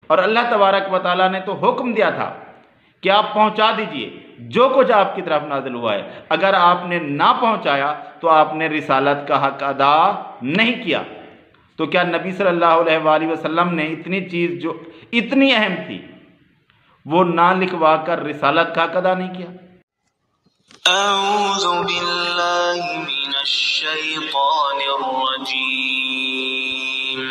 और अल्लाह तबारक व तआला ने तो हुक्म दिया था कि आप पहुंचा दीजिए जो कुछ आपकी तरफ नाजिल हुआ है। अगर आपने ना पहुंचाया तो आपने रिसालत का हक अदा नहीं किया। तो क्या नबी सल्लल्लाहु अलैहि वसल्लम ने इतनी चीज़ जो इतनी अहम थी वो ना लिखवा कर रिसालत का हक अदा नहीं किया? अऊज़ु बिल्लाहि मिनश शैतानिर रजीम।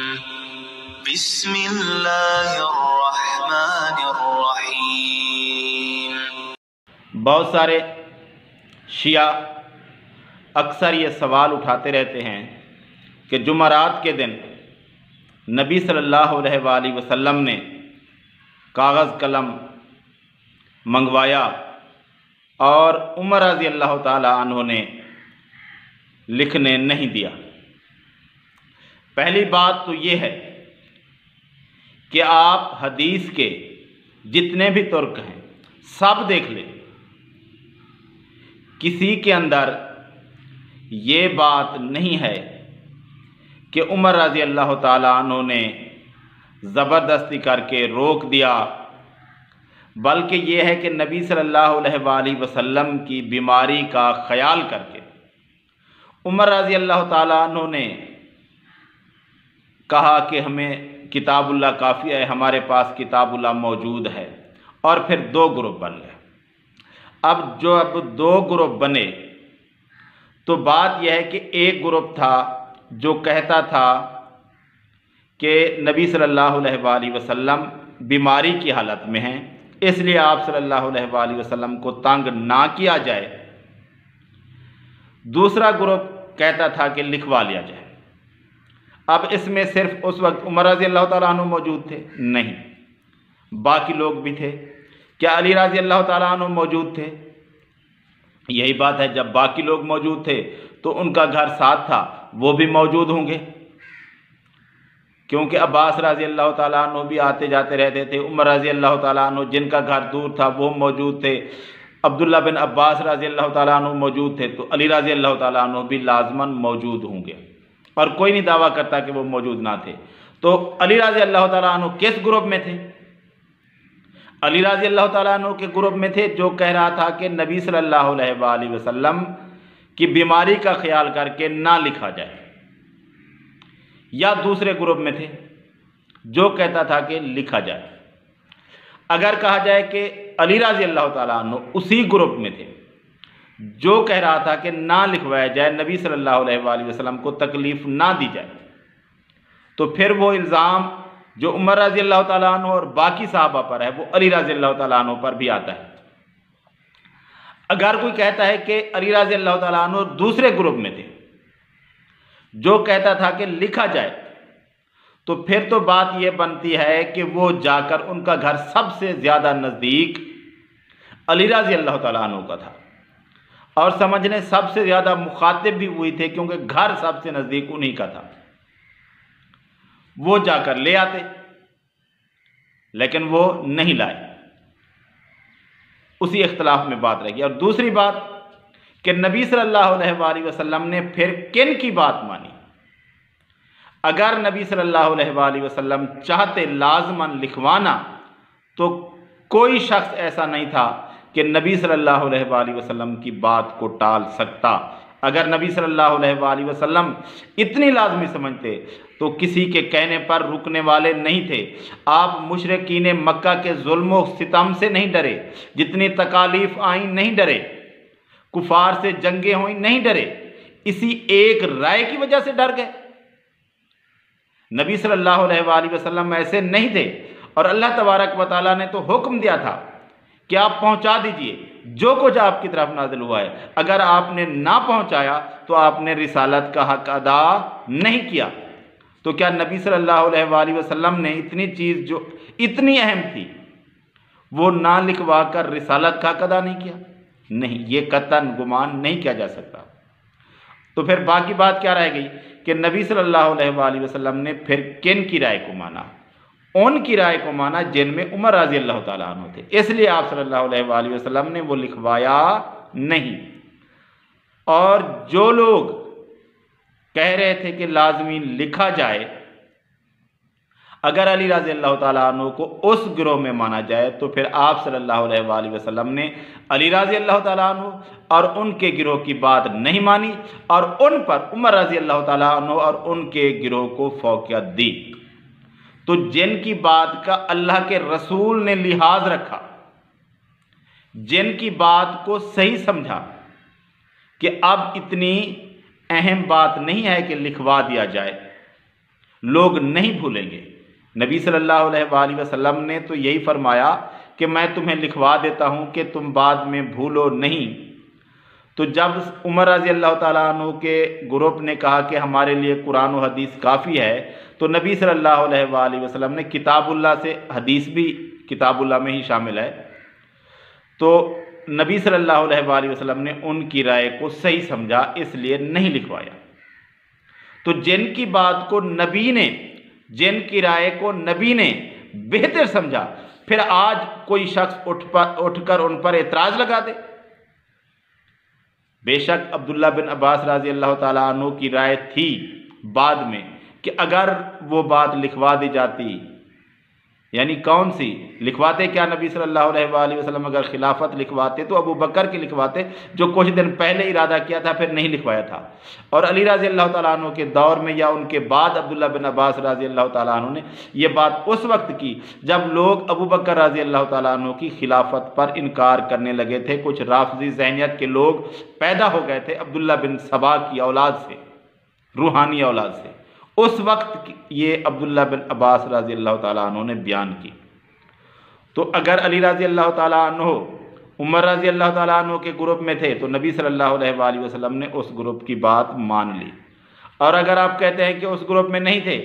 बिस्मिल्लाहिर रहमानिर रहीम। बहुत सारे शिया अक्सर ये सवाल उठाते रहते हैं कि जुमरात के दिन नबी सल्लल्लाहु अलैहि वसल्लम ने कागज़ कलम मंगवाया और उमर रज़ी अल्लाह ताला अन्हु ने लिखने नहीं दिया। पहली बात तो ये है कि आप हदीस के जितने भी तुर्क हैं सब देख लें, किसी के अंदर ये बात नहीं है कि उमर रज़ी अल्लाह ताला अन्हु ने ज़बरदस्ती करके रोक दिया, बल्कि ये है कि नबी सल्लल्लाहु अलैहि वसल्लम की बीमारी का ख्याल करके उमर रज़ी अल्लाह ताला अन्हु ने कहा कि हमें किताबुल्लाह काफ़ी है, हमारे पास किताबुल्लाह मौजूद है, और फिर दो ग्रुप बन गए। अब दो ग्रुप बने तो बात यह है कि एक ग्रुप था जो कहता था कि नबी सल्लल्लाहु अलैहि वसल्लम बीमारी की हालत में हैं, इसलिए आप सल्लल्लाहु अलैहि वसल्लम को तंग ना किया जाए। दूसरा ग्रुप कहता था कि लिखवा लिया जाए। अब इसमें सिर्फ उस वक्त उमर रज़ी अल्लाह ताला अन्हु मौजूद थे? नहीं, बाकी लोग भी थे। क्या अली रज़ी अल्लाह ताला अन्हु मौजूद थे? यही बात है, जब बाकी लोग मौजूद थे तो उनका घर साथ था, वो भी मौजूद होंगे, क्योंकि अब्बास रज़ी अल्लाह ताला अन्हु भी आते जाते रहते थे। उमर रज़ी अल्लाह ताला अन्हु जिनका घर दूर था वो मौजूद थे। अब्दुल्ला बिन अब्बास रज़ी अल्लाह ताला अन्हु मौजूद थे, तो अली रज़ी अल्लाह ताला अन्हु भी लाजमन मौजूद होंगे, और कोई नहीं दावा करता कि वो मौजूद ना थे। तो अली रज़ी अल्लाह ताला अन्हु किस ग्रुप में थे? अली रज़ी अल्लाह ताला अन्हु के ग्रुप में थे जो कह रहा था कि नबी सल्लल्लाहु अलैहि वसल्लम की बीमारी का ख्याल करके ना लिखा जाए, या दूसरे ग्रुप में थे जो कहता था कि लिखा जाए। अगर कहा जाए कि अली रज़ी अल्लाह ताला अन्हु उसी ग्रुप में थे जो कह रहा था कि ना लिखवाया जाए, नबी सल्लल्लाहु अलैहि वसल्लम को तकलीफ़ ना दी जाए, तो फिर वो इल्ज़ाम जो उमर रज़ी अल्लाह ताला अन्हु और बाकी साहबा पर है वो अली रज़ी अल्लाह ताला अन्हु पर भी आता है। अगर कोई कहता है कि अली रज़ी अल्लाह ताला अन्हु दूसरे ग्रुप में थे जो कहता था कि लिखा जाए, तो फिर तो बात यह बनती है कि वो जाकर उनका घर सबसे ज़्यादा नज़दीक अली रज़ी अल्लाह ताला अन्हु का था, और समझने सबसे ज़्यादा मुखातिब भी हुई थे क्योंकि घर सबसे नज़दीक उन्हीं का था। वो जाकर ले आते, लेकिन वो नहीं लाए। उसी इख्तलाफ में बात रहेगी। और दूसरी बात कि नबी सल्लल्लाहु अलैहि वसल्लम ने फिर किन की बात मानी? अगर नबी सल्लल्लाहु अलैहि वसल्लम चाहते लाजमन लिखवाना तो कोई शख्स ऐसा नहीं था कि नबी सल्लल्लाहु अलैहि वसल्लम की बात को टाल सकता। अगर नबी सल्लल्लाहु अलैहि वसल्लम इतनी लाजमी समझते तो किसी के कहने पर रुकने वाले नहीं थे। आप मुशरिकीन मक्का के जुल्म सितम से नहीं डरे, जितनी तकालीफ आई नहीं डरे, कुफार से जंगें हुई नहीं डरे, इसी एक राय की वजह से डर गए। नबी सल्लल्लाहु अलैहि वसल्लम ऐसे नहीं थे, और अल्लाह तबारक व तआला ने तो हुक्म दिया था कि आप पहुंचा दीजिए जो कुछ आपकी तरफ नाजिल हुआ है। अगर आपने ना पहुंचाया तो आपने रिसालत का हक अदा नहीं किया। तो क्या नबी सल्लल्लाहु अलैहि वसल्लम ने इतनी चीज़ जो इतनी अहम थी वो ना लिखवा कर रिसालत का हक अदा नहीं किया? नहीं, ये कतन गुमान नहीं किया जा सकता। तो फिर बाकी बात क्या रह गई कि नबी सल्लल्लाहु अलैहि वसल्लम ने फिर किन की राय को माना? उनकी राय को माना जिनमें उमर रज़ी अल्लाह ताला अन्हु थे। इसलिए आप सल्लल्लाहु अलैहि वसल्लम ने वो लिखवाया नहीं। और जो लोग कह रहे थे कि लाजमी लिखा जाए, अगर अली रज़ी अल्लाह ताला अन्हु को उस गिरोह में माना जाए तो फिर आप सल्लल्लाहु अलैहि वसल्लम ने अली रज़ी अल्लाह ताला अन्हु और उनके गिरोह की बात नहीं मानी और उन पर उमर रज़ी अल्लाह ताला अन्हु और उनके गिरोह को फौकियत दी। तो जिनकी बात का अल्लाह के रसूल ने लिहाज रखा, जिनकी बात को सही समझा कि अब इतनी अहम बात नहीं है कि लिखवा दिया जाए, लोग नहीं भूलेंगे। नबी सल्लल्लाहु अलैहि वसल्लम ने तो यही फरमाया कि मैं तुम्हें लिखवा देता हूं कि तुम बाद में भूलो नहीं। तो जब उमर रज़ी अल्लाह ताला अन्हु के ग्रुप ने कहा कि हमारे लिए कुरान और हदीस काफ़ी है, तो नबी सल्लल्लाहु अलैहि वसल्लम ने किताबुल्लाह से, हदीस भी किताबुल्लाह में ही शामिल है, तो नबी सल्लल्लाहु अलैहि वसल्लम ने उनकी राय को सही समझा, इसलिए नहीं लिखवाया। तो जिनकी बात को नबी ने, जिनकी राय को नबी ने बेहतर समझा, फिर आज कोई शख्स उठकर उन पर एतराज लगा दे। बेशक अब्दुल्ला बिन अब्बास रज़ी अल्लाह ताला अन्हु की राय थी बाद में कि अगर वो बात लिखवा दी जाती, यानी कौन सी लिखवाते, क्या नबी सल्लल्लाहु अलैहि वसल्लम अगर खिलाफत लिखवाते तो अबू बकर की लिखवाते, जो कुछ दिन पहले इरादा किया था फिर नहीं लिखवाया था। और अली रज़ी अल्लाह ताला अन्हु के दौर में या उनके बाद अब्दुल्ला बिन अब्बास रज़ी अल्लाह ताला अन्हु ने यह बात उस वक्त की जब लोग अबू बकर रज़ी अल्लाह ताला अन्हु की खिलाफत पर इनकार करने लगे थे। कुछ राफजी ज़हनियत के लोग पैदा हो गए थे अब्दुल्ला बिन सबा की औलाद से, रूहानी औलाद से। उस वक्त ये अब्दुल्ला बिन अब्बास रज़ी अल्लाह ताला अन्हु ने बयान की। तो अगर अली रज़ी अल्लाह ताला अन्हु उमर रज़ी अल्लाह ताला अन्हु के ग्रुप में थे तो नबी सल्लल्लाहु अलैहि वसल्लम ने उस ग्रुप की बात मान ली, और अगर आप कहते हैं कि उस ग्रुप में नहीं थे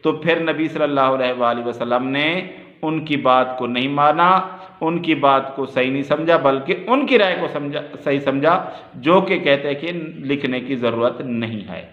तो फिर नबी सल्लल्लाहु अलैहि वसल्लम ने उनकी बात को नहीं माना, उनकी बात को सही नहीं समझा, बल्कि उनकी राय को सही समझा, जो कि कहते हैं कि लिखने की ज़रूरत नहीं है।